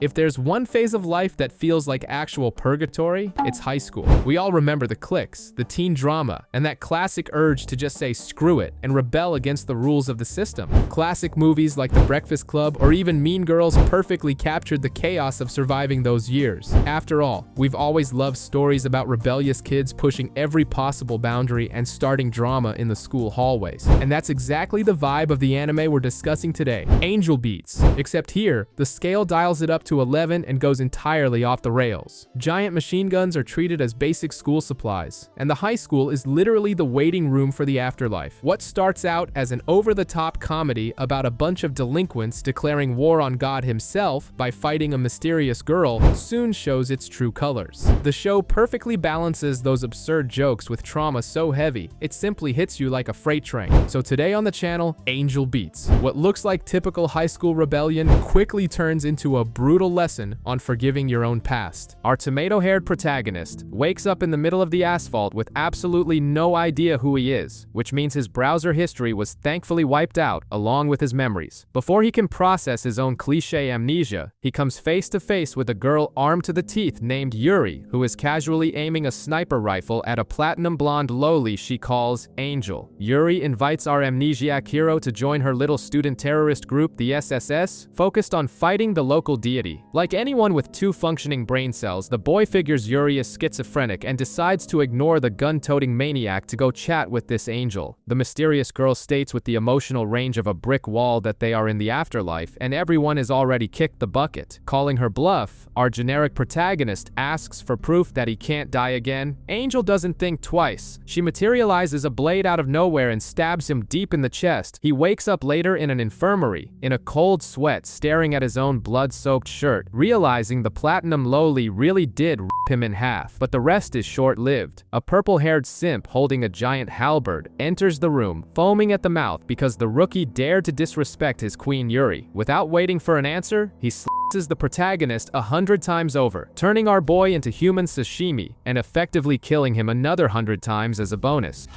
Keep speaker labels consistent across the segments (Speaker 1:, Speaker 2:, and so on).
Speaker 1: If there's one phase of life that feels like actual purgatory, it's high school. We all remember the cliques, the teen drama, and that classic urge to just say screw it and rebel against the rules of the system. Classic movies like The Breakfast Club or even Mean Girls perfectly captured the chaos of surviving those years. After all, we've always loved stories about rebellious kids pushing every possible boundary and starting drama in the school hallways. And that's exactly the vibe of the anime we're discussing today, Angel Beats. Except here, the scale dials it up to 11 and goes entirely off the rails. Giant machine guns are treated as basic school supplies, and the high school is literally the waiting room for the afterlife. What starts out as an over-the-top comedy about a bunch of delinquents declaring war on God himself by fighting a mysterious girl soon shows its true colors. The show perfectly balances those absurd jokes with trauma so heavy, it simply hits you like a freight train. So today on the channel, Angel Beats. What looks like typical high school rebellion quickly turns into a brutal lesson on forgiving your own past. Our tomato-haired protagonist wakes up in the middle of the asphalt with absolutely no idea who he is, which means his browser history was thankfully wiped out along with his memories. Before he can process his own cliché amnesia, he comes face to face with a girl armed to the teeth named Yuri, who is casually aiming a sniper rifle at a platinum blonde loli she calls Angel. Yuri invites our amnesiac hero to join her little student terrorist group, the SSS, focused on fighting the local deity. Like anyone with two functioning brain cells, the boy figures Yuri is schizophrenic and decides to ignore the gun-toting maniac to go chat with this angel. The mysterious girl states with the emotional range of a brick wall that they are in the afterlife, and everyone has already kicked the bucket. Calling her bluff, our generic protagonist asks for proof that he can't die again. Angel doesn't think twice. She materializes a blade out of nowhere and stabs him deep in the chest. He wakes up later in an infirmary, in a cold sweat, staring at his own blood-soaked shirt, realizing the platinum loli really did rip him in half. But the rest is short-lived. A purple-haired simp holding a giant halberd enters the room, foaming at the mouth because the rookie dared to disrespect his queen Yuri. Without waiting for an answer, he slices the protagonist 100 times over, turning our boy into human sashimi and effectively killing him another 100 times as a bonus.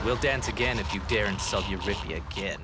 Speaker 2: We'll dance again if you dare insult your Rippy again.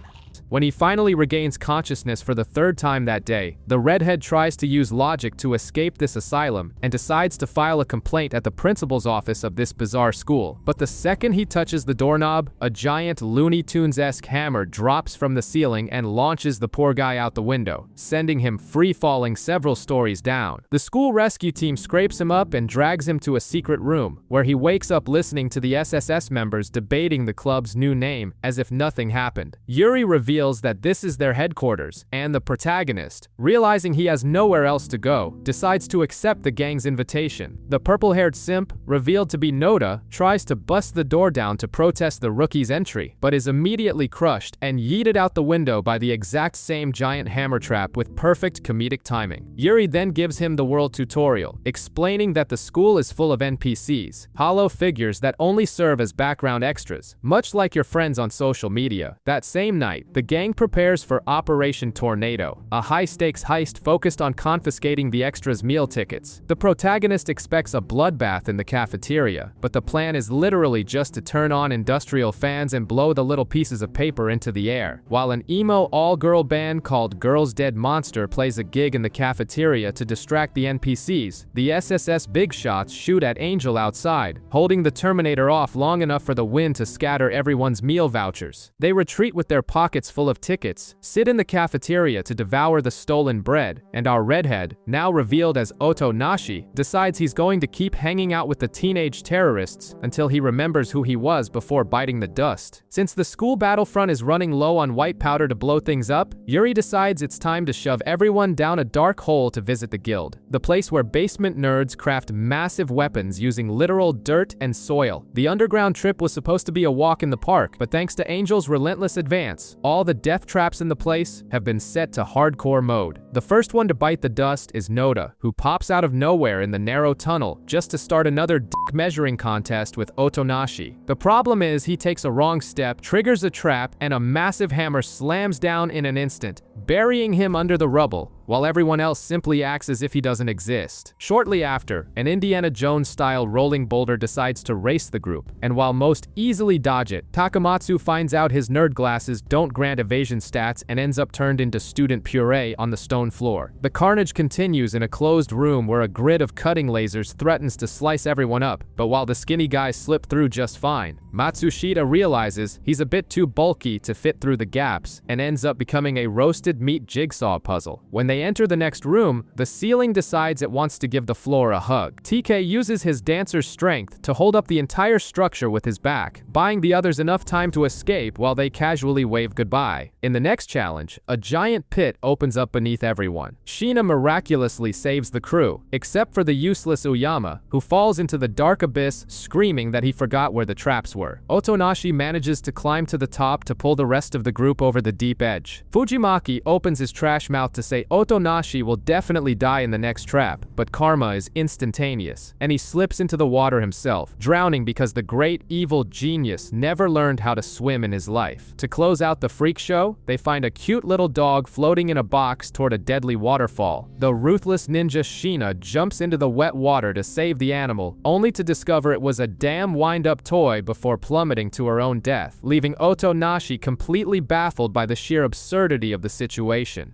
Speaker 1: When he finally regains consciousness for the third time that day, the redhead tries to use logic to escape this asylum and decides to file a complaint at the principal's office of this bizarre school. But the second he touches the doorknob, a giant Looney Tunes-esque hammer drops from the ceiling and launches the poor guy out the window, sending him free-falling several stories down. The school rescue team scrapes him up and drags him to a secret room, where he wakes up listening to the SSS members debating the club's new name as if nothing happened. Yuri reveals that this is their headquarters, and the protagonist, realizing he has nowhere else to go, decides to accept the gang's invitation. The purple-haired simp, revealed to be Noda, tries to bust the door down to protest the rookie's entry, but is immediately crushed and yeeted out the window by the exact same giant hammer trap with perfect comedic timing. Yuri then gives him the world tutorial, explaining that the school is full of NPCs, hollow figures that only serve as background extras, much like your friends on social media. That same night, the gang prepares for Operation Tornado, a high-stakes heist focused on confiscating the extras' meal tickets. The protagonist expects a bloodbath in the cafeteria, but the plan is literally just to turn on industrial fans and blow the little pieces of paper into the air. While an emo all-girl band called Girls Dead Monster plays a gig in the cafeteria to distract the NPCs, the SSS big shots shoot at Angel outside, holding the Terminator off long enough for the wind to scatter everyone's meal vouchers. They retreat with their pockets full of tickets, sit in the cafeteria to devour the stolen bread, and our redhead, now revealed as Otonashi, decides he's going to keep hanging out with the teenage terrorists until he remembers who he was before biting the dust. Since the school battlefront is running low on white powder to blow things up, Yuri decides it's time to shove everyone down a dark hole to visit the guild, the place where basement nerds craft massive weapons using literal dirt and soil. The underground trip was supposed to be a walk in the park, but thanks to Angel's relentless advance, all the death traps in the place have been set to hardcore mode. The first one to bite the dust is Noda, who pops out of nowhere in the narrow tunnel just to start another dick measuring contest with Otonashi. The problem is he takes a wrong step, triggers a trap, and a massive hammer slams down in an instant, burying him under the rubble, while everyone else simply acts as if he doesn't exist. Shortly after, an Indiana Jones-style rolling boulder decides to race the group, and while most easily dodge it, Takamatsu finds out his nerd glasses don't grant evasion stats and ends up turned into student puree on the stone floor. The carnage continues in a closed room where a grid of cutting lasers threatens to slice everyone up, but while the skinny guys slip through just fine, Matsushita realizes he's a bit too bulky to fit through the gaps and ends up becoming a roasted meat jigsaw puzzle. When they enter the next room, the ceiling decides it wants to give the floor a hug. TK uses his dancer's strength to hold up the entire structure with his back, buying the others enough time to escape while they casually wave goodbye. In the next challenge, a giant pit opens up beneath everyone. Sheena miraculously saves the crew, except for the useless Uyama, who falls into the dark abyss screaming that he forgot where the traps were. Otonashi manages to climb to the top to pull the rest of the group over the deep edge. Fujimaki opens his trash mouth to say Otonashi will definitely die in the next trap, but karma is instantaneous, and he slips into the water himself, drowning because the great evil genius never learned how to swim in his life. To close out the freak show, they find a cute little dog floating in a box toward a deadly waterfall. The ruthless ninja Sheena jumps into the wet water to save the animal, only to discover it was a damn wind-up toy before plummeting to her own death, leaving Otonashi completely baffled by the sheer absurdity of the situation.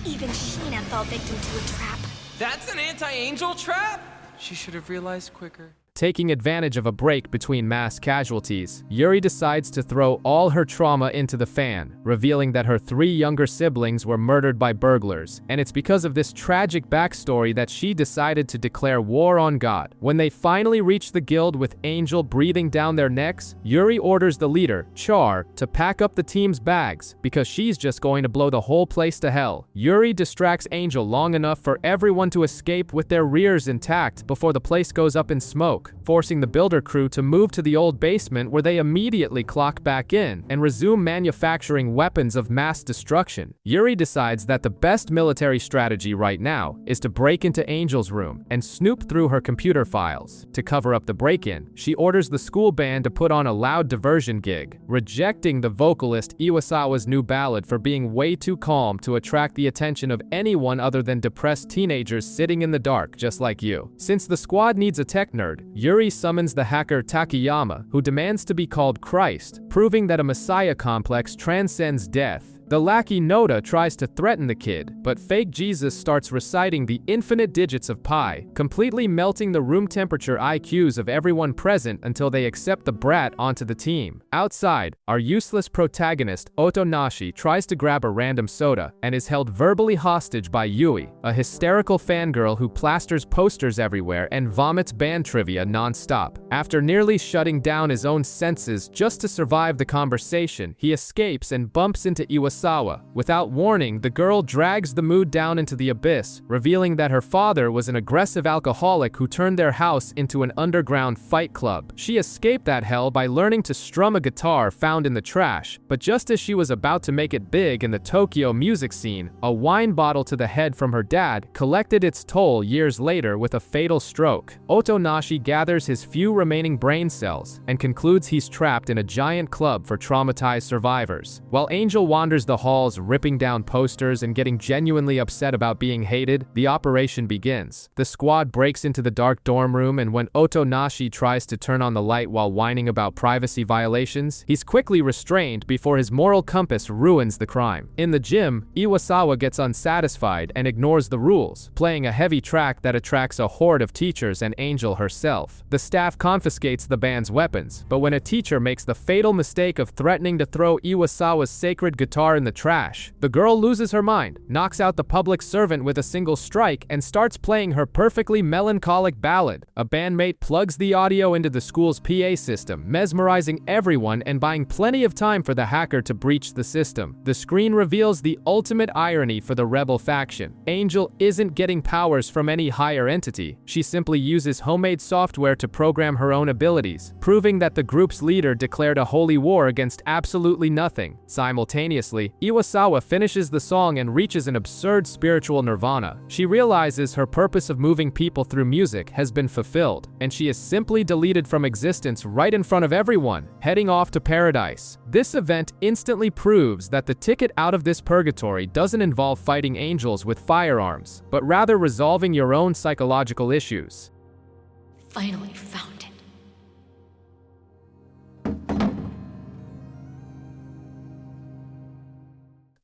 Speaker 3: Even Sheena fell victim to a trap.
Speaker 4: That's an anti-angel trap? She should have realized quicker.
Speaker 1: Taking advantage of a break between mass casualties, Yuri decides to throw all her trauma into the fan, revealing that her 3 younger siblings were murdered by burglars, and it's because of this tragic backstory that she decided to declare war on God. When they finally reach the guild with Angel breathing down their necks, Yuri orders the leader, Char, to pack up the team's bags, because she's just going to blow the whole place to hell. Yuri distracts Angel long enough for everyone to escape with their rears intact before the place goes up in smoke, forcing the builder crew to move to the old basement where they immediately clock back in and resume manufacturing weapons of mass destruction. Yuri decides that the best military strategy right now is to break into Angel's room and snoop through her computer files. To cover up the break-in, she orders the school band to put on a loud diversion gig, rejecting the vocalist Iwasawa's new ballad for being way too calm to attract the attention of anyone other than depressed teenagers sitting in the dark just like you. Since the squad needs a tech nerd, Yuri summons the hacker Takayama, who demands to be called Christ, proving that a messiah complex transcends death. The lackey Noda tries to threaten the kid, but fake Jesus starts reciting the infinite digits of pi, completely melting the room temperature IQs of everyone present until they accept the brat onto the team. Outside, our useless protagonist, Otonashi, tries to grab a random soda and is held verbally hostage by Yui, a hysterical fangirl who plasters posters everywhere and vomits band trivia non-stop. After nearly shutting down his own senses just to survive the conversation, he escapes and bumps into Iwasawa. Without warning, the girl drags the mood down into the abyss, revealing that her father was an aggressive alcoholic who turned their house into an underground fight club. She escaped that hell by learning to strum a guitar found in the trash, but just as she was about to make it big in the Tokyo music scene, a wine bottle to the head from her dad collected its toll years later with a fatal stroke. Otonashi gathers his few remaining brain cells and concludes he's trapped in a giant club for traumatized survivors. While Angel wanders the halls ripping down posters and getting genuinely upset about being hated, the operation begins. The squad breaks into the dark dorm room, and when Otonashi tries to turn on the light while whining about privacy violations, he's quickly restrained before his moral compass ruins the crime. In the gym, Iwasawa gets unsatisfied and ignores the rules, playing a heavy track that attracts a horde of teachers and Angel herself. The staff confiscates the band's weapons, but when a teacher makes the fatal mistake of threatening to throw Iwasawa's sacred guitar in the trash, the girl loses her mind, knocks out the public servant with a single strike, and starts playing her perfectly melancholic ballad. A bandmate plugs the audio into the school's PA system, mesmerizing everyone and buying plenty of time for the hacker to breach the system. The screen reveals the ultimate irony for the rebel faction. Angel isn't getting powers from any higher entity. She simply uses homemade software to program her own abilities, proving that the group's leader declared a holy war against absolutely nothing. Simultaneously, Eventually, Iwasawa finishes the song and reaches an absurd spiritual nirvana. She realizes her purpose of moving people through music has been fulfilled, and she is simply deleted from existence right in front of everyone, heading off to paradise. This event instantly proves that the ticket out of this purgatory doesn't involve fighting angels with firearms, but rather resolving your own psychological issues.
Speaker 3: Finally found it.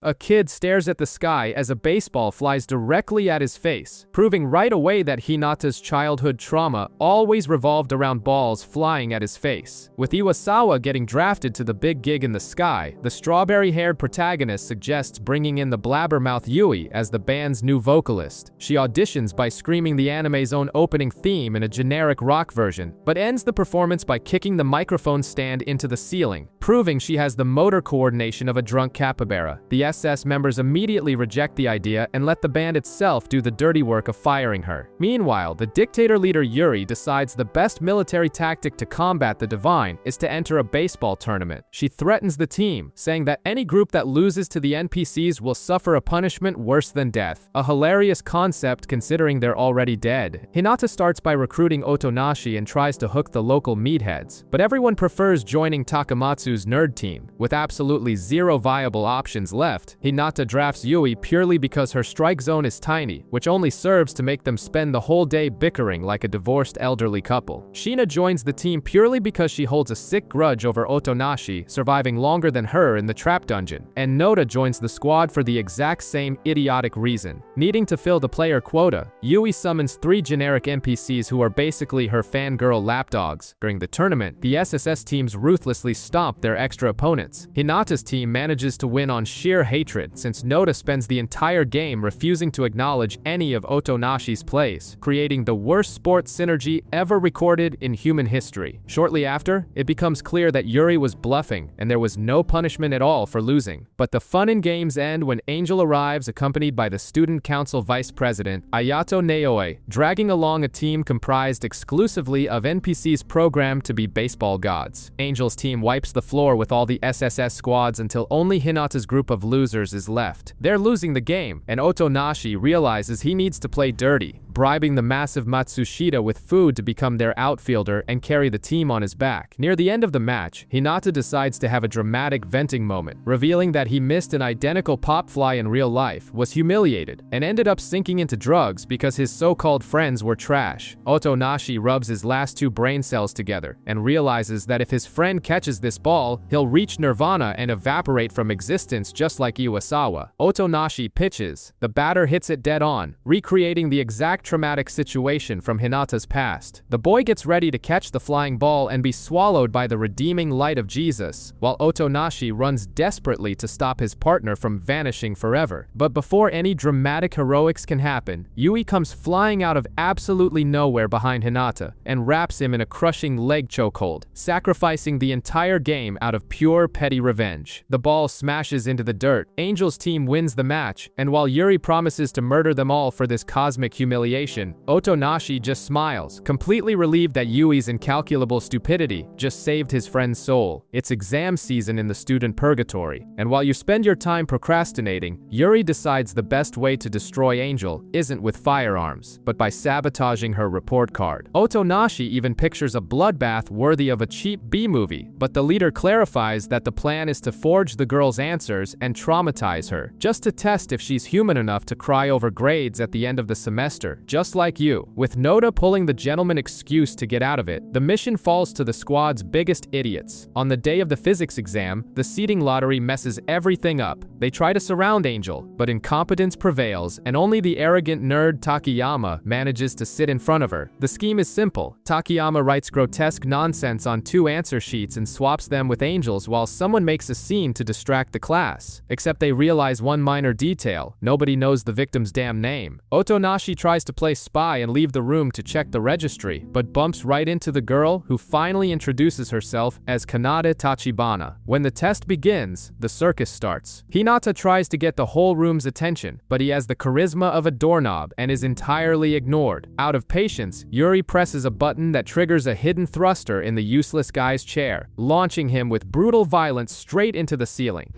Speaker 1: A kid stares at the sky as a baseball flies directly at his face, proving right away that Hinata's childhood trauma always revolved around balls flying at his face. With Iwasawa getting drafted to the big gig in the sky, the strawberry-haired protagonist suggests bringing in the blabbermouth Yui as the band's new vocalist. She auditions by screaming the anime's own opening theme in a generic rock version, but ends the performance by kicking the microphone stand into the ceiling, proving she has the motor coordination of a drunk capybara. The SS members immediately reject the idea and let the band itself do the dirty work of firing her. Meanwhile, the dictator leader Yuri decides the best military tactic to combat the Divine is to enter a baseball tournament. She threatens the team, saying that any group that loses to the NPCs will suffer a punishment worse than death. A hilarious concept considering they're already dead. Hinata starts by recruiting Otonashi and tries to hook the local meatheads, but everyone prefers joining Takamatsu's nerd team. With absolutely zero viable options left, Hinata drafts Yui purely because her strike zone is tiny, which only serves to make them spend the whole day bickering like a divorced elderly couple. Shina joins the team purely because she holds a sick grudge over Otonashi surviving longer than her in the trap dungeon, and Noda joins the squad for the exact same idiotic reason. Needing to fill the player quota, Yui summons 3 generic NPCs who are basically her fangirl lapdogs. During the tournament, the SSS teams ruthlessly stomp their extra opponents. Hinata's team manages to win on sheer hatred, since Noda spends the entire game refusing to acknowledge any of Otonashi's plays, creating the worst sports synergy ever recorded in human history. Shortly after, it becomes clear that Yuri was bluffing, and there was no punishment at all for losing. But the fun and games end when Angel arrives accompanied by the student council vice president, Ayato Naoe, dragging along a team comprised exclusively of NPCs programmed to be baseball gods. Angel's team wipes the floor with all the SSS squads until only Hinata's group of losers is left. They're losing the game, and Otonashi realizes he needs to play dirty, bribing the massive Matsushita with food to become their outfielder and carry the team on his back. Near the end of the match, Hinata decides to have a dramatic venting moment, revealing that he missed an identical pop fly in real life, was humiliated, and ended up sinking into drugs because his so-called friends were trash. Otonashi rubs his last 2 brain cells together and realizes that if his friend catches this ball, he'll reach nirvana and evaporate from existence just like Iwasawa. Otonashi pitches. The batter hits it dead on, recreating the exact traumatic situation from Hinata's past. The boy gets ready to catch the flying ball and be swallowed by the redeeming light of Jesus, while Otonashi runs desperately to stop his partner from vanishing forever. But before any dramatic heroics can happen, Yui comes flying out of absolutely nowhere behind Hinata and wraps him in a crushing leg chokehold, sacrificing the entire game out of pure petty revenge. The ball smashes into the dirt. Angel's team wins the match, and while Yuri promises to murder them all for this cosmic humiliation, Otonashi just smiles, completely relieved that Yui's incalculable stupidity just saved his friend's soul. It's exam season in the student purgatory, and while you spend your time procrastinating, Yuri decides the best way to destroy Angel isn't with firearms, but by sabotaging her report card. Otonashi even pictures a bloodbath worthy of a cheap B-movie, but the leader clarifies that the plan is to forge the girl's answers and traumatize her, just to test if she's human enough to cry over grades at the end of the semester. Just like you. With Noda pulling the gentleman excuse to get out of it, the mission falls to the squad's biggest idiots. On the day of the physics exam, the seating lottery messes everything up. They try to surround Angel, but incompetence prevails, and only the arrogant nerd Takayama manages to sit in front of her. The scheme is simple. Takayama writes grotesque nonsense on 2 answer sheets and swaps them with Angel's while someone makes a scene to distract the class. Except they realize one minor detail. Nobody knows the victim's damn name. Otonashi tries to play spy and leave the room to check the registry, but bumps right into the girl who finally introduces herself as Kanade Tachibana. When the test begins, the circus starts. Hinata tries to get the whole room's attention, but he has the charisma of a doorknob and is entirely ignored. Out of patience, Yuri presses a button that triggers a hidden thruster in the useless guy's chair, launching him with brutal violence straight into the ceiling.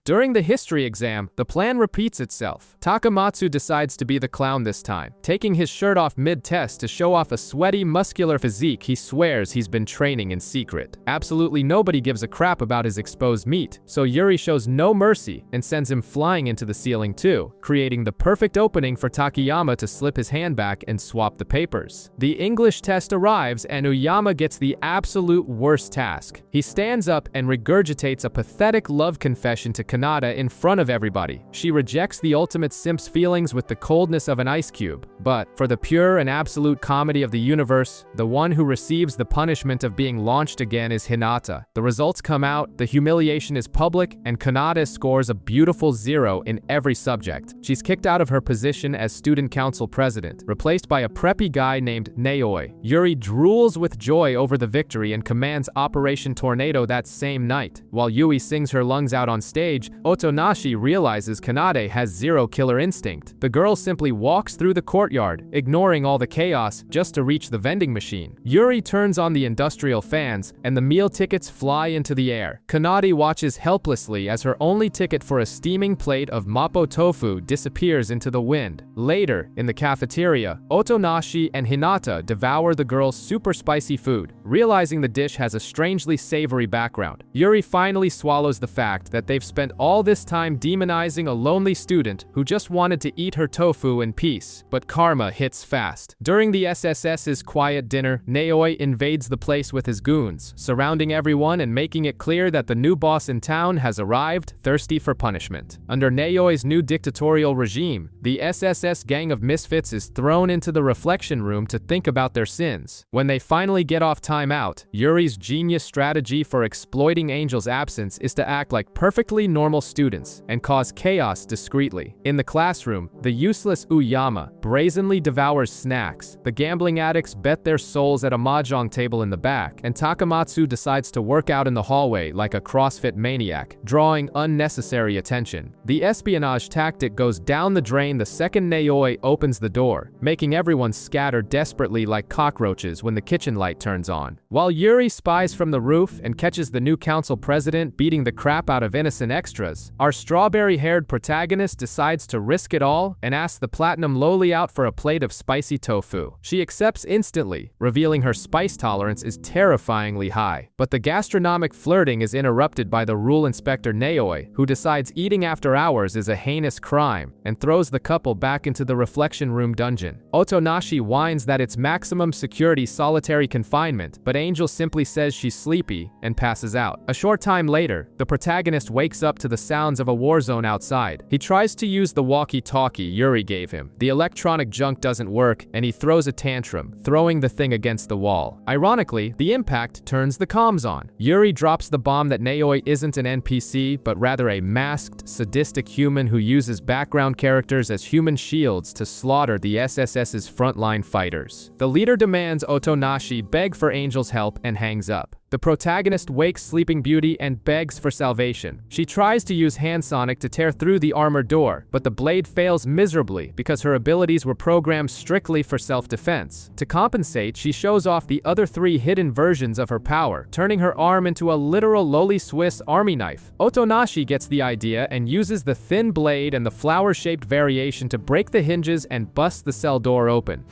Speaker 1: During the history exam, the plan repeats itself. Takamatsu decides to be the clown this time, taking his shirt off mid-test to show off a sweaty, muscular physique he swears he's been training in secret. Absolutely nobody gives a crap about his exposed meat, so Yuri shows no mercy and sends him flying into the ceiling too, creating the perfect opening for Takayama to slip his hand back and swap the papers. The English test arrives and Uyama gets the absolute worst task. He stands up and regurgitates a pathetic love confession to Kanata in front of everybody. She rejects the ultimate simp's feelings with the coldness of an ice cube, but for the pure and absolute comedy of the universe, the one who receives the punishment of being launched again is Hinata. The results come out, the humiliation is public, and Kanata scores a beautiful 0 in every subject. She's kicked out of her position as student council president, replaced by a preppy guy named Naoi. Yuri drools with joy over the victory and commands Operation Tornado that same night. While Yui sings her lungs out on stage, Otonashi realizes Kanade has zero killer instinct. The girl simply walks through the courtyard, ignoring all the chaos just to reach the vending machine. Yuri turns on the industrial fans, and the meal tickets fly into the air. Kanade watches helplessly as her only ticket for a steaming plate of Mapo tofu disappears into the wind. Later, in the cafeteria, Otonashi and Hinata devour the girl's super spicy food, realizing the dish has a strangely savory background. Yuri finally swallows the fact that they've spent all this time demonizing a lonely student who just wanted to eat her tofu in peace, but karma hits fast. During the SSS's quiet dinner, Naoi invades the place with his goons, surrounding everyone and making it clear that the new boss in town has arrived, thirsty for punishment. Under Naoi's new dictatorial regime, the SSS gang of misfits is thrown into the reflection room to think about their sins. When they finally get off timeout, Yuri's genius strategy for exploiting Angel's absence is to act like perfectly normal students and cause chaos discreetly. In the classroom, the useless Uyama brazenly devours snacks, the gambling addicts bet their souls at a mahjong table in the back, and Takamatsu decides to work out in the hallway like a CrossFit maniac, drawing unnecessary attention. The espionage tactic goes down the drain the second Naoi opens the door, making everyone scatter desperately like cockroaches when the kitchen light turns on. While Yuri spies from the roof and catches the new council president beating the crap out of innocent extras, our strawberry-haired protagonist decides to risk it all and asks the platinum loli out for a plate of spicy tofu. She accepts instantly, revealing her spice tolerance is terrifyingly high. But the gastronomic flirting is interrupted by the rule inspector Naoi, who decides eating after hours is a heinous crime and throws the couple back into the reflection room dungeon. Otonashi whines that it's maximum security solitary confinement, but Angel simply says she's sleepy and passes out. A short time later, the protagonist wakes up to the sounds of a war zone outside. He tries to use the walkie-talkie Yuri gave him. The electronic junk doesn't work, and he throws a tantrum, throwing the thing against the wall. Ironically, the impact turns the comms on. Yuri drops the bomb that Naoi isn't an NPC, but rather a masked, sadistic human who uses background characters as human shields to slaughter the SSS's frontline fighters. The leader demands Otonashi beg for Angel's help and hangs up. The protagonist wakes Sleeping Beauty and begs for salvation. She tries to use Hand Sonic to tear through the armored door, but the blade fails miserably because her abilities were programmed strictly for self-defense. To compensate, she shows off the other 3 hidden versions of her power, turning her arm into a literal lowly Swiss army knife. Otonashi gets the idea and uses the thin blade and the flower-shaped variation to break the hinges and bust the cell door open.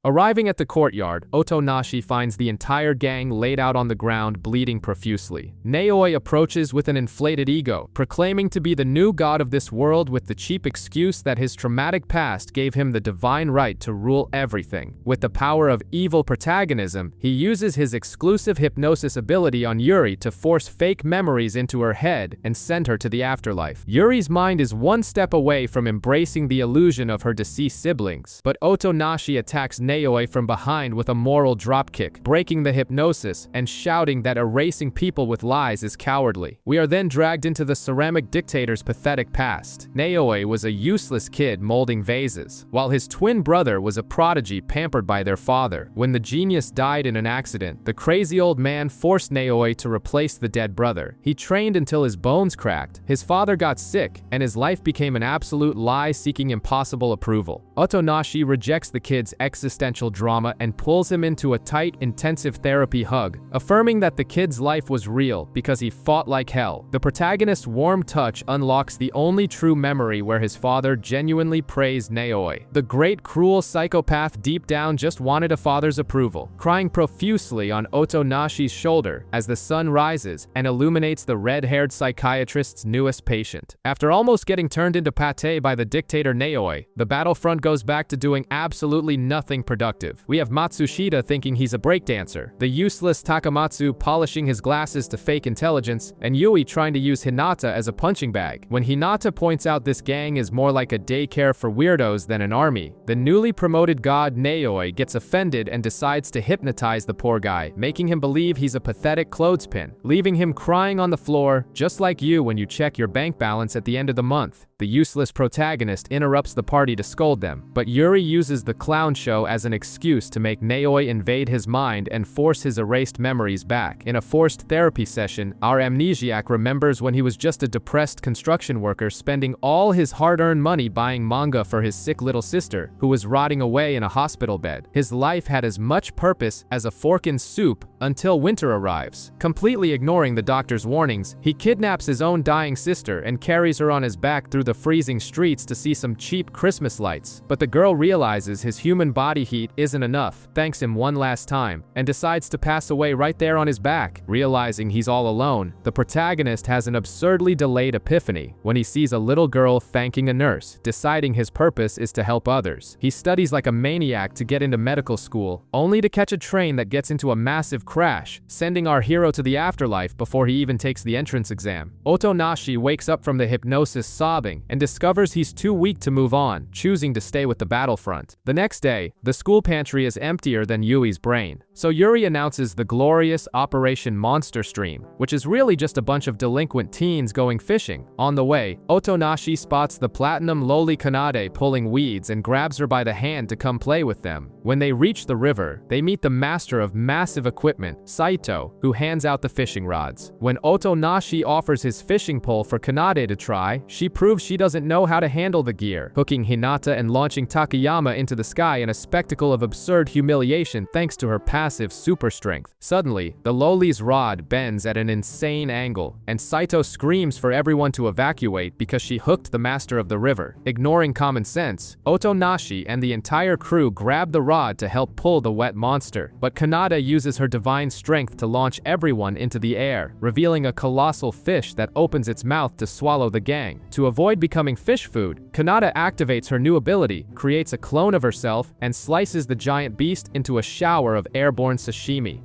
Speaker 1: Arriving at the courtyard, Otonashi finds the entire gang laid out on the ground bleeding profusely. Naoi approaches with an inflated ego, proclaiming to be the new god of this world with the cheap excuse that his traumatic past gave him the divine right to rule everything. With the power of evil protagonism, he uses his exclusive hypnosis ability on Yuri to force fake memories into her head and send her to the afterlife. Yuri's mind is one step away from embracing the illusion of her deceased siblings, but Otonashi attacks Naoi from behind with a moral dropkick, breaking the hypnosis and shouting that erasing people with lies is cowardly. We are then dragged into the ceramic dictator's pathetic past. Naoi was a useless kid molding vases, while his twin brother was a prodigy pampered by their father. When the genius died in an accident, the crazy old man forced Naoi to replace the dead brother. He trained until his bones cracked, his father got sick, and his life became an absolute lie seeking impossible approval. Otonashi rejects the kid's existential existential drama and pulls him into a tight, intensive therapy hug, affirming that the kid's life was real because he fought like hell. The protagonist's warm touch unlocks the only true memory where his father genuinely praised Naoi. The great cruel psychopath deep down just wanted a father's approval, crying profusely on Otonashi's shoulder as the sun rises and illuminates the red-haired psychiatrist's newest patient. After almost getting turned into pate by the dictator Naoi, the battlefront goes back to doing absolutely nothing productive. We have Matsushita thinking he's a breakdancer, the useless Takamatsu polishing his glasses to fake intelligence, and Yui trying to use Hinata as a punching bag. When Hinata points out this gang is more like a daycare for weirdos than an army, the newly promoted god Naoi gets offended and decides to hypnotize the poor guy, making him believe he's a pathetic clothespin, leaving him crying on the floor, just like you when you check your bank balance at the end of the month. The useless protagonist interrupts the party to scold them, but Yuri uses the clown show as an excuse to make Naoi invade his mind and force his erased memories back. In a forced therapy session, our amnesiac remembers when he was just a depressed construction worker spending all his hard-earned money buying manga for his sick little sister, who was rotting away in a hospital bed. His life had as much purpose as a fork in soup until winter arrives. Completely ignoring the doctor's warnings, he kidnaps his own dying sister and carries her on his back through the freezing streets to see some cheap Christmas lights. But the girl realizes his human body heat isn't enough, thanks him one last time, and decides to pass away right there on his back. Realizing he's all alone, the protagonist has an absurdly delayed epiphany when he sees a little girl thanking a nurse, deciding his purpose is to help others. He studies like a maniac to get into medical school, only to catch a train that gets into a massive crash, sending our hero to the afterlife before he even takes the entrance exam. Otonashi wakes up from the hypnosis sobbing and discovers he's too weak to move on, choosing to stay with the battlefront. The next day, the school pantry is emptier than Yui's brain, so Yuri announces the glorious Operation Monster Stream, which is really just a bunch of delinquent teens going fishing. On the way, Otonashi spots the platinum Loli Kanade pulling weeds and grabs her by the hand to come play with them. When they reach the river, they meet the master of massive equipment, Saito, who hands out the fishing rods. When Otonashi offers his fishing pole for Kanade to try, she proves she doesn't know how to handle the gear, hooking Hinata and launching Takayama into the sky in a spectacle of absurd humiliation thanks to her passive super strength. Suddenly, the Loli's rod bends at an insane angle, and Saito screams for everyone to evacuate because she hooked the master of the river. Ignoring common sense, Otonashi and the entire crew grab the rod to help pull the wet monster, but Kanade uses her divine strength to launch everyone into the air, revealing a colossal fish that opens its mouth to swallow the gang. To avoid becoming fish food, Kanade activates her new ability, creates a clone of herself, and slices the giant beast into a shower of airborne sashimi.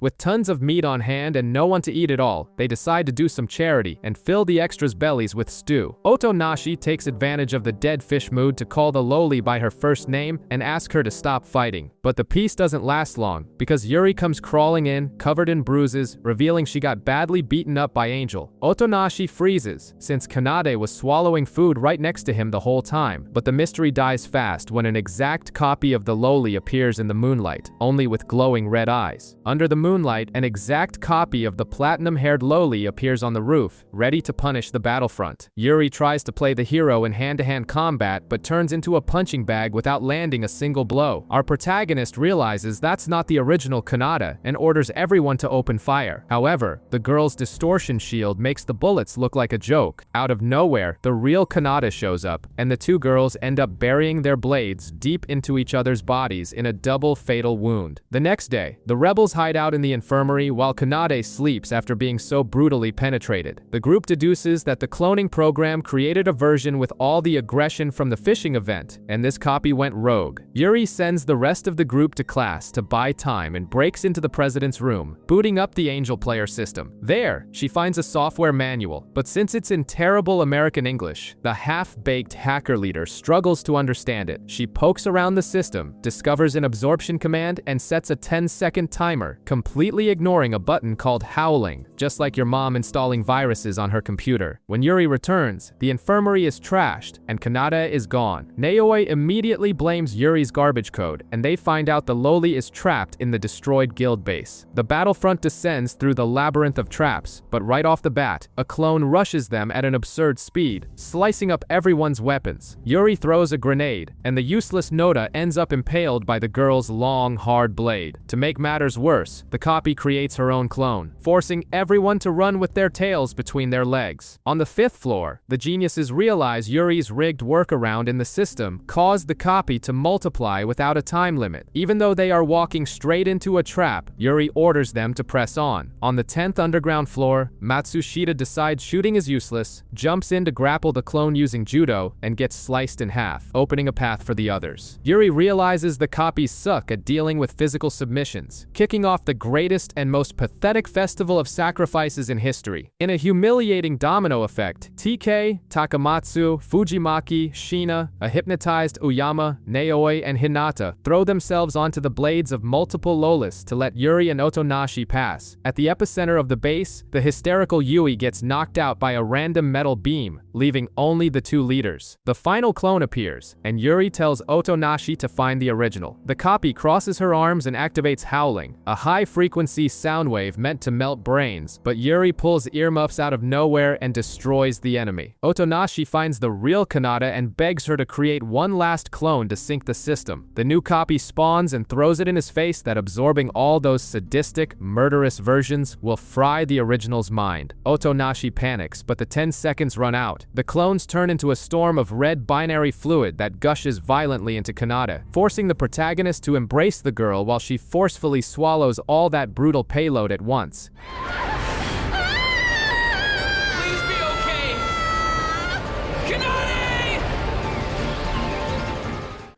Speaker 1: With tons of meat on hand and no one to eat it all, they decide to do some charity and fill the extras' bellies with stew. Otonashi takes advantage of the dead fish mood to call the Loli by her first name and ask her to stop fighting. But the peace doesn't last long, because Yuri comes crawling in, covered in bruises, revealing she got badly beaten up by Angel. Otonashi freezes, since Kanade was swallowing food right next to him the whole time, but the mystery dies fast when an exact copy of the Loli appears in the moonlight, only with glowing red eyes. Under the moonlight, an exact copy of the platinum-haired Loli appears on the roof, ready to punish the battlefront. Yuri tries to play the hero in hand-to-hand combat, but turns into a punching bag without landing a single blow. Our protagonist realizes that's not the original Kanade and orders everyone to open fire. However, the girl's distortion shield makes the bullets look like a joke. Out of nowhere, the real Kanade shows up, and the two girls end up burying their blades deep into each other's bodies in a double fatal wound. The next day, the rebels hide out in the infirmary while Kanade sleeps after being so brutally penetrated. The group deduces that the cloning program created a version with all the aggression from the fishing event, and this copy went rogue. Yuri sends the rest of the group to class to buy time and breaks into the president's room, booting up the Angel Player system. There, she finds a software manual, but since it's in terrible American English, the half-baked hacker leader struggles to understand it. She pokes around the system, discovers an absorption command, and sets a 10-second timer, completely completely ignoring a button called howling, just like your mom installing viruses on her computer. When Yuri returns, the infirmary is trashed, and Kanata is gone. Naoi immediately blames Yuri's garbage code, and they find out the loli is trapped in the destroyed guild base. The battlefront descends through the labyrinth of traps, but right off the bat, a clone rushes them at an absurd speed, slicing up everyone's weapons. Yuri throws a grenade, and the useless Noda ends up impaled by the girl's long, hard blade. To make matters worse, the copy creates her own clone, forcing everyone to run with their tails between their legs. On the 5th floor, the geniuses realize Yuri's rigged workaround in the system caused the copy to multiply without a time limit. Even though they are walking straight into a trap, Yuri orders them to press on. On the 10th underground floor, Matsushita decides shooting is useless, jumps in to grapple the clone using judo, and gets sliced in half, opening a path for the others. Yuri realizes the copies suck at dealing with physical submissions, kicking off the greatest and most pathetic festival of sacrifices in history. In a humiliating domino effect, TK, Takamatsu, Fujimaki, Shina, a hypnotized Uyama, Naoi, and Hinata throw themselves onto the blades of multiple lolis to let Yuri and Otonashi pass. At the epicenter of the base, the hysterical Yui gets knocked out by a random metal beam, leaving only the two leaders. The final clone appears, and Yuri tells Otonashi to find the original. The copy crosses her arms and activates howling, a high-frequency sound wave meant to melt brains, but Yuri pulls earmuffs out of nowhere and destroys the enemy. Otonashi finds the real Kanata and begs her to create one last clone to sync the system. The new copy spawns and throws it in his face that absorbing all those sadistic, murderous versions will fry the original's mind. Otonashi panics, but the 10 seconds run out. The clones turn into a storm of red binary fluid that gushes violently into Kanata, forcing the protagonist to embrace the girl while she forcefully swallows all that brutal payload at once.
Speaker 4: Please be okay. Kanade!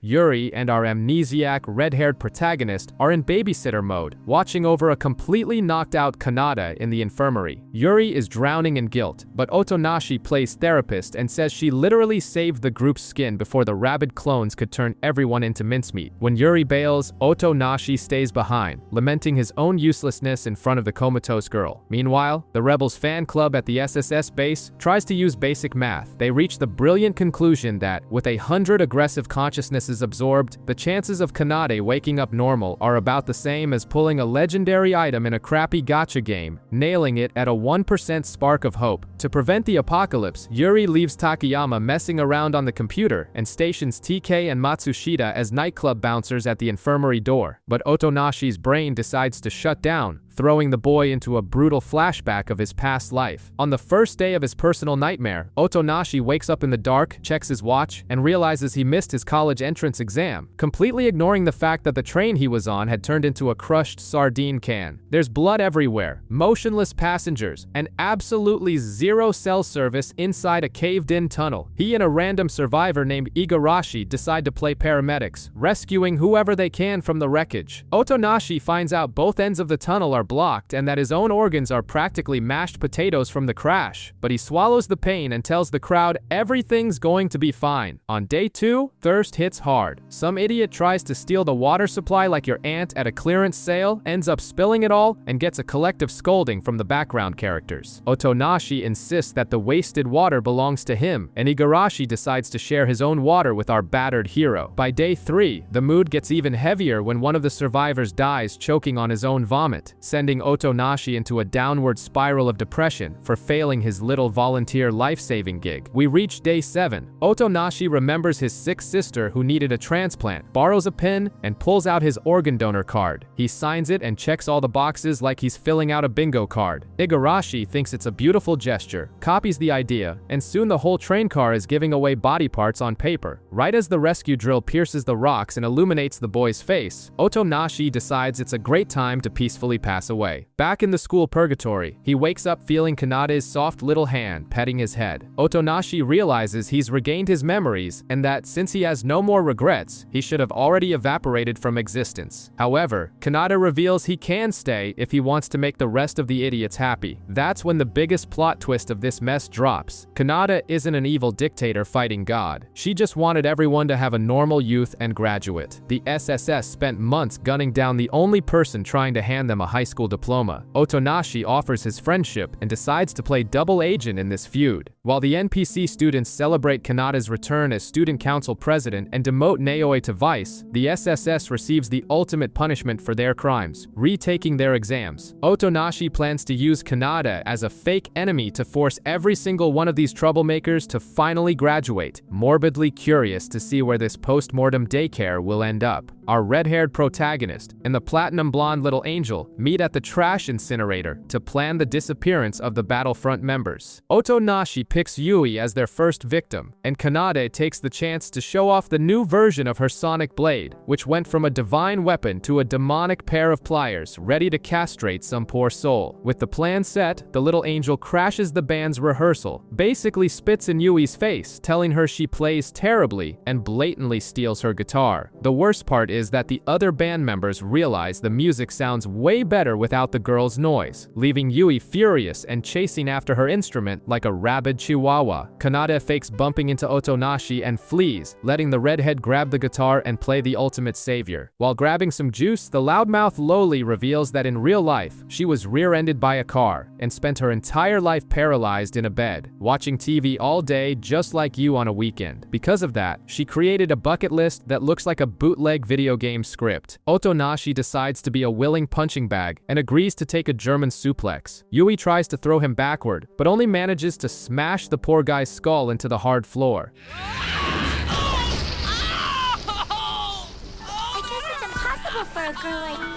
Speaker 1: Yuri and our amnesiac, red-haired protagonist are in babysitter mode, watching over a completely knocked-out Kanata in the infirmary. Yuri is drowning in guilt, but Otonashi plays therapist and says she literally saved the group's skin before the rabid clones could turn everyone into mincemeat. When Yuri bails, Otonashi stays behind, lamenting his own uselessness in front of the comatose girl. Meanwhile, the rebels' fan club at the SSS base tries to use basic math. They reach the brilliant conclusion that, with 100 aggressive consciousnesses absorbed, the chances of Kanade waking up normal are about the same as pulling a legendary item in a crappy gacha game, nailing it at a 1% spark of hope. To prevent the apocalypse, Yuri leaves Takayama messing around on the computer and stations TK and Matsushita as nightclub bouncers at the infirmary door. But Otonashi's brain decides to shut down, throwing the boy into a brutal flashback of his past life. On the first day of his personal nightmare, Otonashi wakes up in the dark, checks his watch, and realizes he missed his college entrance exam, completely ignoring the fact that the train he was on had turned into a crushed sardine can. There's blood everywhere, motionless passengers, and absolutely zero cell service inside a caved-in tunnel. He and a random survivor named Igarashi decide to play paramedics, rescuing whoever they can from the wreckage. Otonashi finds out both ends of the tunnel are blocked and that his own organs are practically mashed potatoes from the crash, but he swallows the pain and tells the crowd everything's going to be fine. On day 2, thirst hits hard. Some idiot tries to steal the water supply like your aunt at a clearance sale, ends up spilling it all, and gets a collective scolding from the background characters. Otonashi insists that the wasted water belongs to him, and Igarashi decides to share his own water with our battered hero. By day 3, the mood gets even heavier when one of the survivors dies choking on his own vomit, sending Otonashi into a downward spiral of depression for failing his little volunteer life-saving gig. We reach day 7. Otonashi remembers his sick sister who needed a transplant, borrows a pen, and pulls out his organ donor card. He signs it and checks all the boxes like he's filling out a bingo card. Igarashi thinks it's a beautiful gesture, copies the idea, and soon the whole train car is giving away body parts on paper. Right as the rescue drill pierces the rocks and illuminates the boy's face, Otonashi decides it's a great time to peacefully pass away. Back in the school purgatory, he wakes up feeling Kanade's soft little hand petting his head. Otonashi realizes he's regained his memories and that since he has no more regrets, he should have already evaporated from existence. However, Kanade reveals he can stay if he wants to make the rest of the idiots happy. That's when the biggest plot twist of this mess drops. Kanade isn't an evil dictator fighting God. She just wanted everyone to have a normal youth and graduate. The SSS spent months gunning down the only person trying to hand them a high school diploma, Otonashi offers his friendship and decides to play double agent in this feud. While the NPC students celebrate Kanata's return as student council president and demote Naoi to vice, the SSS receives the ultimate punishment for their crimes, retaking their exams. Otonashi plans to use Kanata as a fake enemy to force every single one of these troublemakers to finally graduate, morbidly curious to see where this post-mortem daycare will end up. Our red-haired protagonist and the platinum blonde little angel meet at the trash incinerator to plan the disappearance of the Battlefront members. Otonashi picks Yui as their first victim, and Kanade takes the chance to show off the new version of her sonic blade, which went from a divine weapon to a demonic pair of pliers ready to castrate some poor soul. With the plan set, the little angel crashes the band's rehearsal, basically spits in Yui's face, telling her she plays terribly, and blatantly steals her guitar. The worst part is that the other band members realize the music sounds way better without the girl's noise, leaving Yui furious and chasing after her instrument like a rabid chihuahua. Kanade fakes bumping into Otonashi and flees, letting the redhead grab the guitar and play the ultimate savior. While grabbing some juice, the loudmouth Loli reveals that in real life, she was rear-ended by a car and spent her entire life paralyzed in a bed, watching TV all day just like you on a weekend. Because of that, she created a bucket list that looks like a bootleg video game script. Otonashi decides to be a willing punching bag and agrees to take a German suplex. Yui tries to throw him backward, but only manages to smash the poor guy's skull into the hard floor.
Speaker 5: I guess it's impossible for a girl like me.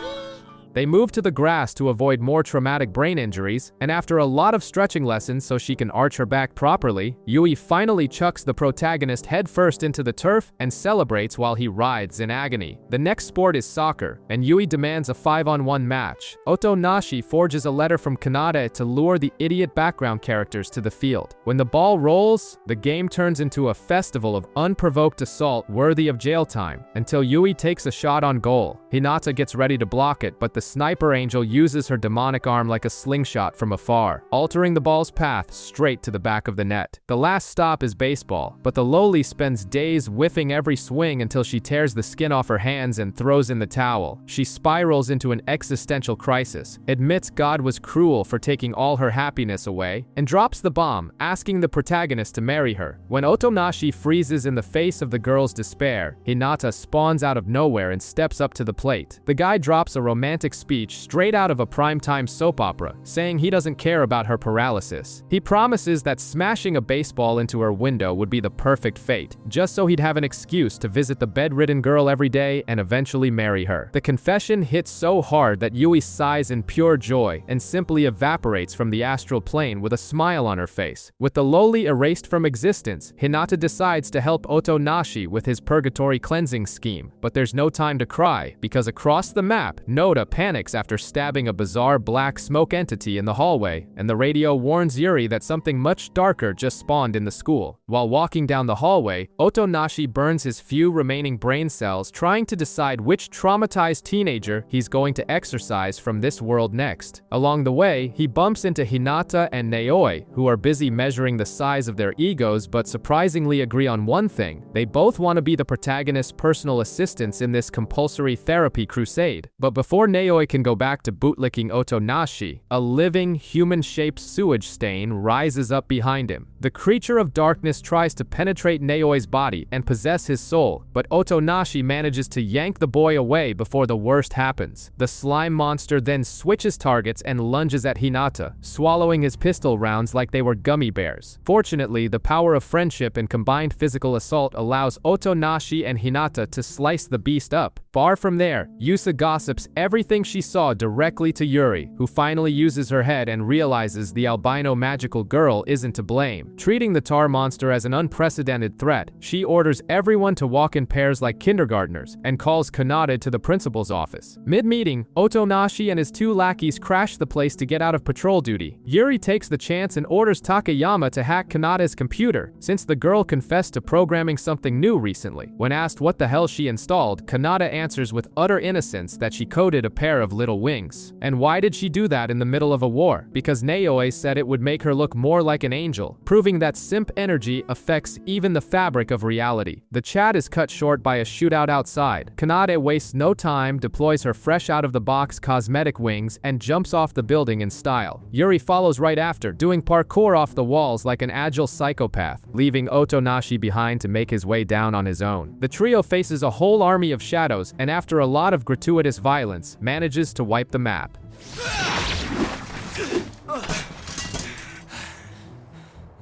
Speaker 1: They move to the grass to avoid more traumatic brain injuries, and after a lot of stretching lessons so she can arch her back properly, Yui finally chucks the protagonist headfirst into the turf and celebrates while he writhes in agony. The next sport is soccer, and Yui demands a 5-on-1 match. Otonashi forges a letter from Kanade to lure the idiot background characters to the field. When the ball rolls, the game turns into a festival of unprovoked assault worthy of jail time, until Yui takes a shot on goal. Hinata gets ready to block it, but the sniper angel uses her demonic arm like a slingshot from afar, altering the ball's path straight to the back of the net. The last stop is baseball, but the Loli spends days whiffing every swing until she tears the skin off her hands and throws in the towel. She spirals into an existential crisis, admits God was cruel for taking all her happiness away, and drops the bomb, asking the protagonist to marry her. When Otonashi freezes in the face of the girl's despair, Hinata spawns out of nowhere and steps up to the plate. The guy drops a romantic speech straight out of a primetime soap opera, saying he doesn't care about her paralysis. He promises that smashing a baseball into her window would be the perfect fate, just so he'd have an excuse to visit the bedridden girl every day and eventually marry her. The confession hits so hard that Yui sighs in pure joy and simply evaporates from the astral plane with a smile on her face. With the Loli erased from existence, Hinata decides to help Otonashi with his purgatory cleansing scheme, but there's no time to cry, because across the map, Noda panics after stabbing a bizarre black smoke entity in the hallway, and the radio warns Yuri that something much darker just spawned in the school. While walking down the hallway, Otonashi burns his few remaining brain cells trying to decide which traumatized teenager he's going to exorcise from this world next. Along the way, he bumps into Hinata and Naoi, who are busy measuring the size of their egos but surprisingly agree on one thing: they both want to be the protagonist's personal assistants in this compulsory therapy crusade. But before Naoi can go back to bootlicking Otonashi, a living, human-shaped sewage stain rises up behind him. The creature of darkness tries to penetrate Naoi's body and possess his soul, but Otonashi manages to yank the boy away before the worst happens. The slime monster then switches targets and lunges at Hinata, swallowing his pistol rounds like they were gummy bears. Fortunately, the power of friendship and combined physical assault allows Otonashi and Hinata to slice the beast up. Far from there, Yusa gossips everything she saw directly to Yuri, who finally uses her head and realizes the albino magical girl isn't to blame. Treating the tar monster as an unprecedented threat, she orders everyone to walk in pairs like kindergartners and calls Kanade to the principal's office. Mid-meeting, Otonashi and his two lackeys crash the place to get out of patrol duty. Yuri takes the chance and orders Takayama to hack Kanade's computer, since the girl confessed to programming something new recently. When asked what the hell she installed, Kanade answers with utter innocence that she coded a pair of little wings. And why did she do that in the middle of a war? Because Naoi said it would make her look more like an angel, proving proving that simp energy affects even the fabric of reality. The chat is cut short by a shootout outside. Kanade wastes no time, deploys her fresh-out-of-the-box cosmetic wings, and jumps off the building in style. Yuri follows right after, doing parkour off the walls like an agile psychopath, leaving Otonashi behind to make his way down on his own. The trio faces a whole army of shadows, and after a lot of gratuitous violence, manages to wipe the map.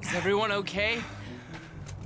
Speaker 4: Is everyone okay?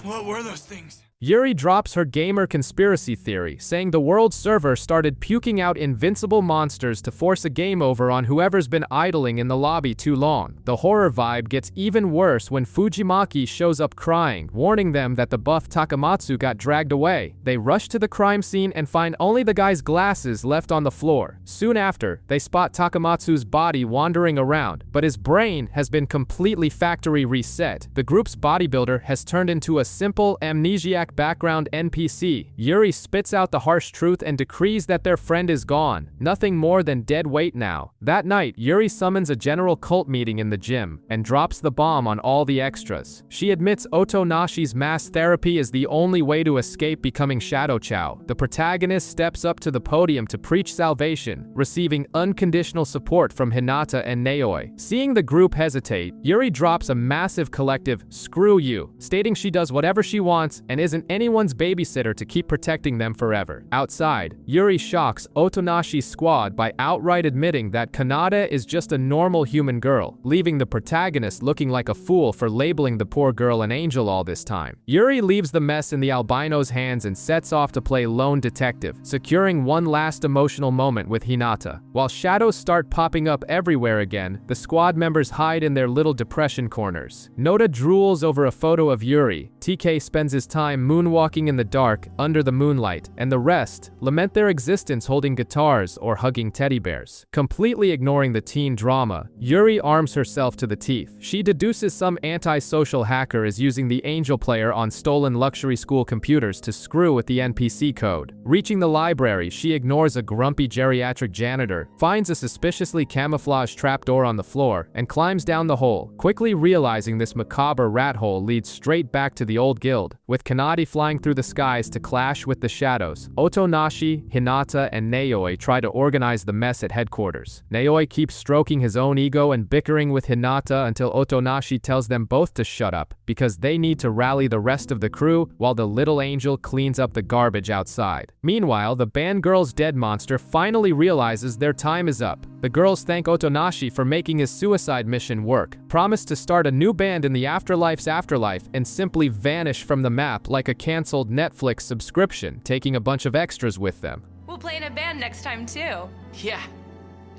Speaker 6: What were those things?
Speaker 1: Yuri drops her gamer conspiracy theory, saying the world server started puking out invincible monsters to force a game over on whoever's been idling in the lobby too long. The horror vibe gets even worse when Fujimaki shows up crying, warning them that the buff Takamatsu got dragged away. They rush to the crime scene and find only the guy's glasses left on the floor. Soon after, they spot Takamatsu's body wandering around, but his brain has been completely factory reset. The group's bodybuilder has turned into a simple, amnesiac background NPC. Yuri spits out the harsh truth and decrees that their friend is gone, nothing more than dead weight now. That night, Yuri summons a general cult meeting in the gym and drops the bomb on all the extras. She admits Otonashi's mass therapy is the only way to escape becoming Shadow Chow. The protagonist steps up to the podium to preach salvation, receiving unconditional support from Hinata and Naoi. Seeing the group hesitate, Yuri drops a massive collective "screw you," stating she does whatever she wants and isn't anyone's babysitter to keep protecting them forever. Outside, Yuri shocks Otonashi's squad by outright admitting that Kanade is just a normal human girl, leaving the protagonist looking like a fool for labeling the poor girl an angel all this time. Yuri leaves the mess in the albino's hands and sets off to play lone detective, securing one last emotional moment with Hinata. While shadows start popping up everywhere again, the squad members hide in their little depression corners. Noda drools over a photo of Yuri. TK spends his time moonwalking in the dark, under the moonlight, and the rest lament their existence holding guitars or hugging teddy bears. Completely ignoring the teen drama, Yuri arms herself to the teeth. She deduces some anti-social hacker is using the Angel player on stolen luxury school computers to screw with the NPC code. Reaching the library, she ignores a grumpy geriatric janitor, finds a suspiciously camouflaged trapdoor on the floor, and climbs down the hole, quickly realizing this macabre rat hole leads straight back to the old guild. With Kanade flying through the skies to clash with the shadows, Otonashi, Hinata, and Naoi try to organize the mess at headquarters. Naoi keeps stroking his own ego and bickering with Hinata until Otonashi tells them both to shut up, because they need to rally the rest of the crew while the little angel cleans up the garbage outside. Meanwhile, the band girl's dead monster finally realizes their time is up. The girls thank Otonashi for making his suicide mission work, promise to start a new band in the afterlife's afterlife, and simply vanish from the map like a canceled Netflix subscription, taking a bunch of extras with them.
Speaker 7: We'll play in a band next time, too.
Speaker 4: Yeah,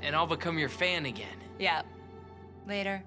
Speaker 4: and I'll become your fan again.
Speaker 7: Yeah. Later.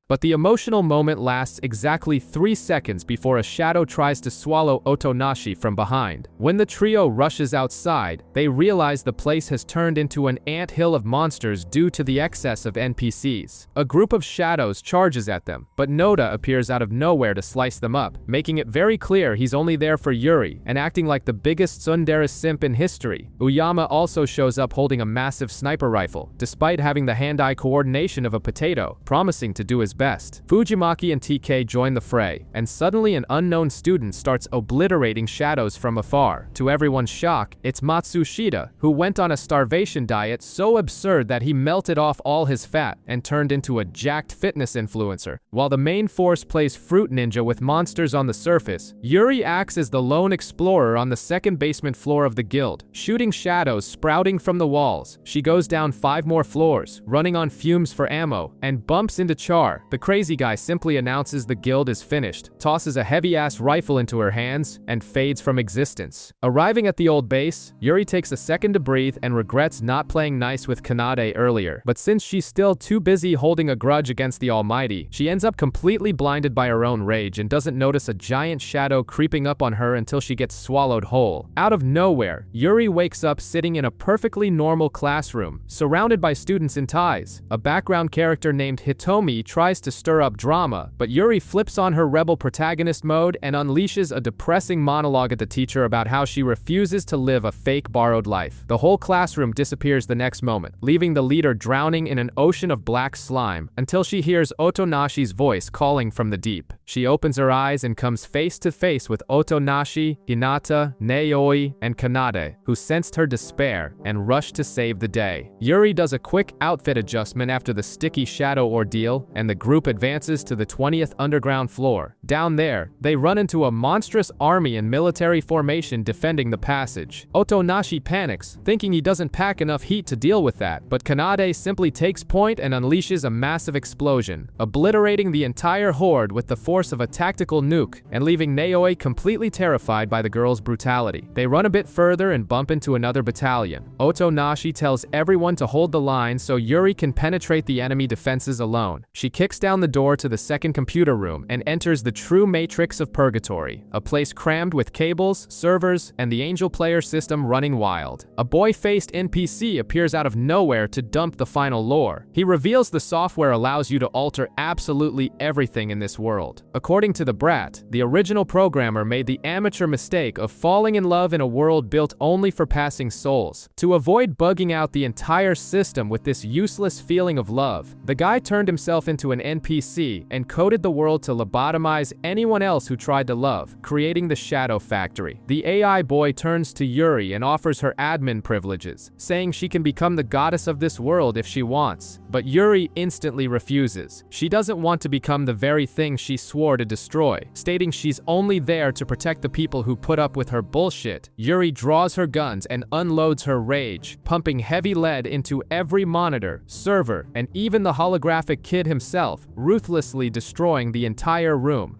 Speaker 1: But the emotional moment lasts exactly 3 seconds before a shadow tries to swallow Otonashi from behind. When the trio rushes outside, they realize the place has turned into an anthill of monsters due to the excess of NPCs. A group of shadows charges at them, but Noda appears out of nowhere to slice them up, making it very clear he's only there for Yuri, and acting like the biggest tsundere simp in history. Uyama also shows up holding a massive sniper rifle, despite having the hand-eye coordination of a potato, promising to do his best. Fujimaki and TK join the fray, and suddenly an unknown student starts obliterating shadows from afar. To everyone's shock, it's Matsushita, who went on a starvation diet so absurd that he melted off all his fat and turned into a jacked fitness influencer. While the main force plays Fruit Ninja with monsters on the surface, Yuri acts as the lone explorer on the second basement floor of the guild, shooting shadows sprouting from the walls. She goes down 5 more floors, running on fumes for ammo, and bumps into Char. The crazy guy simply announces the guild is finished, tosses a heavy-ass rifle into her hands, and fades from existence. Arriving at the old base, Yuri takes a second to breathe and regrets not playing nice with Kanade earlier. But since she's still too busy holding a grudge against the Almighty, she ends up completely blinded by her own rage and doesn't notice a giant shadow creeping up on her until she gets swallowed whole. Out of nowhere, Yuri wakes up sitting in a perfectly normal classroom, surrounded by students in ties. A background character named Hitomi tries tries to stir up drama, but Yuri flips on her rebel protagonist mode and unleashes a depressing monologue at the teacher about how she refuses to live a fake borrowed life. The whole classroom disappears the next moment, leaving the leader drowning in an ocean of black slime until she hears Otonashi's voice calling from the deep. She opens her eyes and comes face to face with Otonashi, Hinata, Nayoi, and Kanade, who sensed her despair and rushed to save the day. Yuri does a quick outfit adjustment after the sticky shadow ordeal, and the group advances to the 20th underground floor. Down there, they run into a monstrous army in military formation defending the passage. Otonashi panics, thinking he doesn't pack enough heat to deal with that, but Kanade simply takes point and unleashes a massive explosion, obliterating the entire horde with the force of a tactical nuke and leaving Nayoi completely terrified by the girl's brutality. They run a bit further and bump into another battalion. Otonashi tells everyone to hold the line so Yuri can penetrate the enemy defenses alone. She kicks down the door to the second computer room and enters the true matrix of purgatory, a place crammed with cables, servers, and the Angel player system running wild. A boy-faced NPC appears out of nowhere to dump the final lore. He reveals the software allows you to alter absolutely everything in this world. According to the brat, the original programmer made the amateur mistake of falling in love in a world built only for passing souls. To avoid bugging out the entire system with this useless feeling of love, the guy turned himself into an NPC and coded the world to lobotomize anyone else who tried to love, creating the Shadow Factory. The AI boy turns to Yuri and offers her admin privileges, saying she can become the goddess of this world if she wants, but Yuri instantly refuses. She doesn't want to become the very thing she swore to destroy, stating she's only there to protect the people who put up with her bullshit. Yuri draws her guns and unloads her rage, pumping heavy lead into every monitor, server, and even the holographic kid himself, ruthlessly destroying the entire room.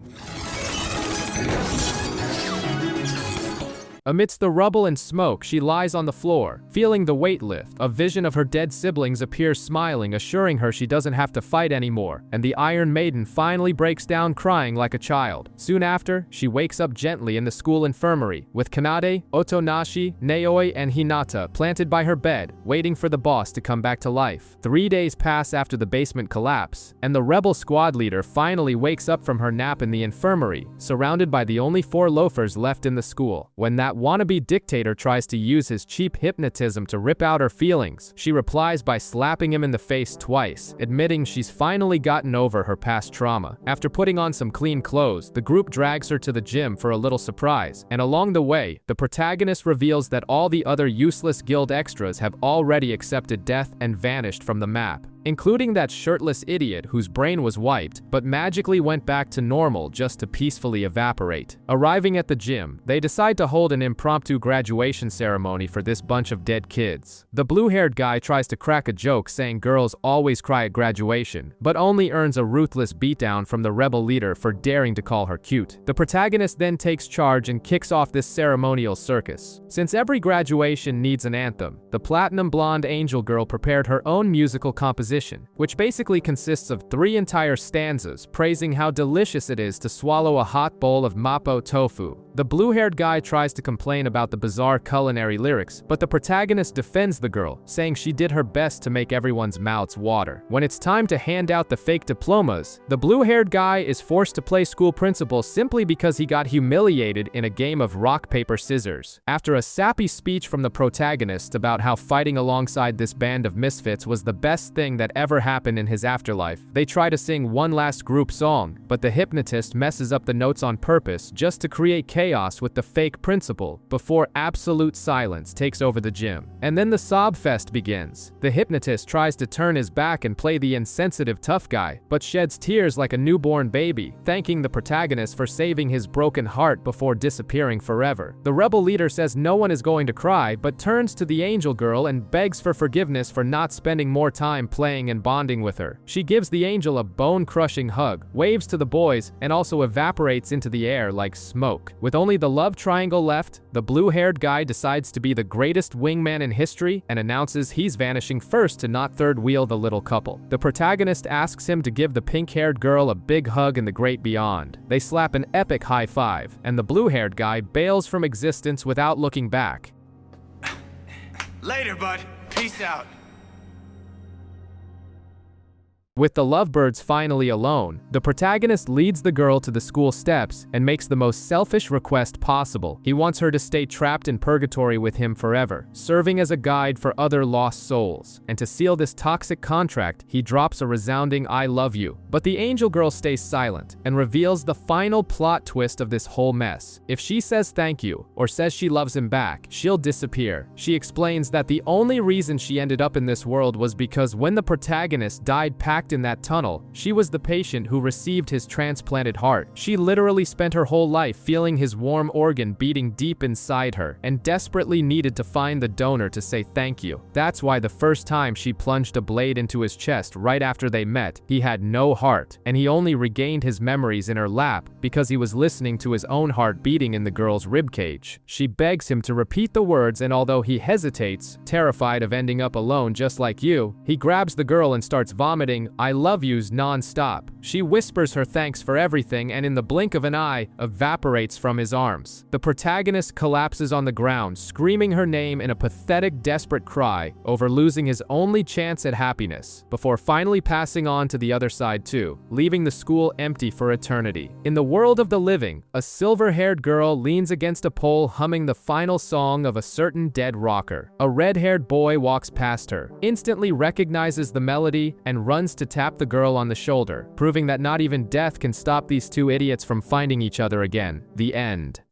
Speaker 1: Amidst the rubble and smoke, she lies on the floor, feeling the weight lift. A vision of her dead siblings appears smiling, assuring her she doesn't have to fight anymore, and the Iron Maiden finally breaks down crying like a child. Soon after, she wakes up gently in the school infirmary, with Kanade, Otonashi, Nayoi, and Hinata planted by her bed, waiting for the boss to come back to life. 3 days pass after the basement collapse, and the rebel squad leader finally wakes up from her nap in the infirmary, surrounded by the only 4 loafers left in the school. When that wannabe dictator tries to use his cheap hypnotism to rip out her feelings, she replies by slapping him in the face twice, admitting she's finally gotten over her past trauma. After putting on some clean clothes, the group drags her to the gym for a little surprise, and along the way, the protagonist reveals that all the other useless guild extras have already accepted death and vanished from the map, including that shirtless idiot whose brain was wiped, but magically went back to normal just to peacefully evaporate. Arriving at the gym, they decide to hold an impromptu graduation ceremony for this bunch of dead kids. The blue-haired guy tries to crack a joke saying girls always cry at graduation, but only earns a ruthless beatdown from the rebel leader for daring to call her cute. The protagonist then takes charge and kicks off this ceremonial circus. Since every graduation needs an anthem, the platinum blonde angel girl prepared her own musical composition, which basically consists of 3 entire stanzas praising how delicious it is to swallow a hot bowl of mapo tofu. The blue-haired guy tries to complain about the bizarre culinary lyrics, but the protagonist defends the girl, saying she did her best to make everyone's mouths water. When it's time to hand out the fake diplomas, the blue-haired guy is forced to play school principal simply because he got humiliated in a game of rock, paper, scissors. After a sappy speech from the protagonist about how fighting alongside this band of misfits was the best thing that ever happened in his afterlife, they try to sing one last group song, but the hypnotist messes up the notes on purpose just to create chaos with the fake principal before absolute silence takes over the gym. And then the sob fest begins. The hypnotist tries to turn his back and play the insensitive tough guy, but sheds tears like a newborn baby, thanking the protagonist for saving his broken heart before disappearing forever. The rebel leader says no one is going to cry, but turns to the angel girl and begs for forgiveness for not spending more time playing and bonding with her. She gives the angel a bone-crushing hug, waves to the boys, and also evaporates into the air like smoke. With only the love triangle left, the blue-haired guy decides to be the greatest wingman in history and announces he's vanishing first to not third-wheel the little couple. The protagonist asks him to give the pink-haired girl a big hug in the great beyond. They slap an epic high-five, and the blue-haired guy bails from existence without looking back.
Speaker 6: Later, bud. Peace out.
Speaker 1: With the lovebirds finally alone, the protagonist leads the girl to the school steps and makes the most selfish request possible. He wants her to stay trapped in purgatory with him forever, serving as a guide for other lost souls. And to seal this toxic contract, he drops a resounding "I love you." But the angel girl stays silent and reveals the final plot twist of this whole mess. If she says thank you or says she loves him back, she'll disappear. She explains that the only reason she ended up in this world was because when the protagonist died packed in that tunnel, she was the patient who received his transplanted heart. She literally spent her whole life feeling his warm organ beating deep inside her and desperately needed to find the donor to say thank you. That's why the first time she plunged a blade into his chest right after they met, he had no heart, and he only regained his memories in her lap because he was listening to his own heart beating in the girl's ribcage. She begs him to repeat the words, and although he hesitates, terrified of ending up alone just like you, he grabs the girl and starts vomiting "I love yous" non-stop. She whispers her thanks for everything and in the blink of an eye, evaporates from his arms. The protagonist collapses on the ground, screaming her name in a pathetic, desperate cry over losing his only chance at happiness, before finally passing on to the other side too, leaving the school empty for eternity. In the world of the living, a silver-haired girl leans against a pole humming the final song of a certain dead rocker. A red-haired boy walks past her, instantly recognizes the melody, and runs to tap the girl on the shoulder, proving that not even death can stop these two idiots from finding each other again. The end.